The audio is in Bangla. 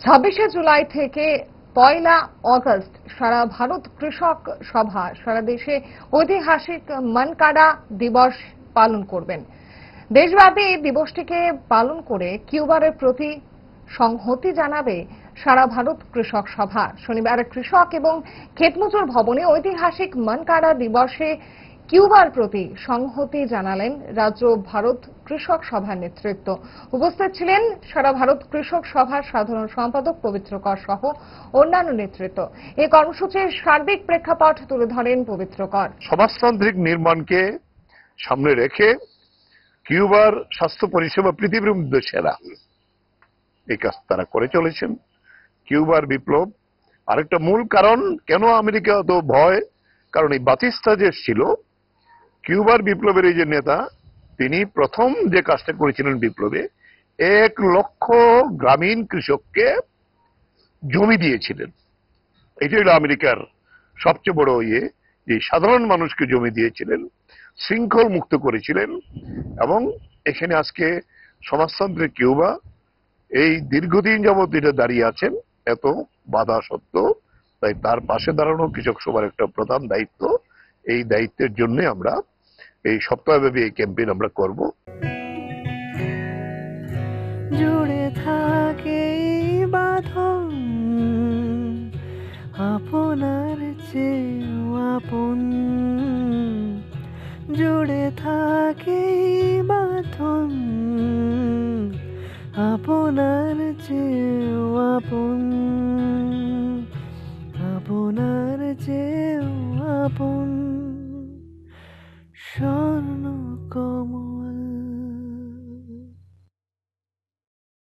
26শে জুলাই থেকে 1লা আগস্ট সারা ভারত কৃষক সভা সারা দেশে ঐতিহাসিক মনকাডা দিবস পালন করবেন। দেশব্যাপী এই দিবসটিকে পালন করে কিউবার প্রতি সংহতি জানাবে সারা ভারত কৃষক সভা। শনিবার কৃষক এবং ক্ষেতমজুর ভবনে ঐতিহাসিক মনকাডা দিবসে কিউবার প্রতি সংহতি জানালেন রাজ্য ভারত কৃষক সভার নেতৃত্ব। উপস্থিত ছিলেন সারা ভারত কৃষক সভার সাধারণ সম্পাদক পবিত্র কর সহ অন্যান্য নেতৃত্ব। এই কর্মসূচির সার্বিক প্রেক্ষাপট তুলে ধরেন পবিত্র কর। সমাজতান্ত্রিক নির্মাণকে সামনে রেখে কিউবার স্বাস্থ্য পরিষেবা পৃথিবীর মধ্যে সেরা, এই কাজ তারা করে চলেছেন। কিউবার বিপ্লব আরেকটা মূল কারণ কেন আমেরিকা তো ভয়, কারণ এই বাতিস্তা যে ছিল কিউবার বিপ্লবের এই যে নেতা, তিনি প্রথম যে কাজটা করেছিলেন বিপ্লবে 1 লক্ষ গ্রামীণ কৃষককে জমি দিয়েছিলেন। এটাই হলো আমেরিকার সবচেয়ে বড় যে সাধারণ মানুষকে জমি দিয়েছিলেন, শৃঙ্খল মুক্ত করেছিলেন। এবং এখানে আজকে সমাজতান্ত্রিক কিউবা এই দীর্ঘদিন যাবৎ এটা দাঁড়িয়ে আছেন এত বাধা সত্ত্বেও। তাই তার পাশে দাঁড়ানো কৃষক সভার একটা প্রধান দায়িত্ব। এই দায়িত্বের জন্য আমরা এই সপ্তাহব্যাপী এই ক্যাম্পেইন আমরা করব। জুড়ে থাকে বাঁধন আপনার চেয়েও আপন, জুড়ে থাকে বাঁধন আপনার চেয়েও আপন, আপনার চেয়েও আপন। স্বর্ণ কমল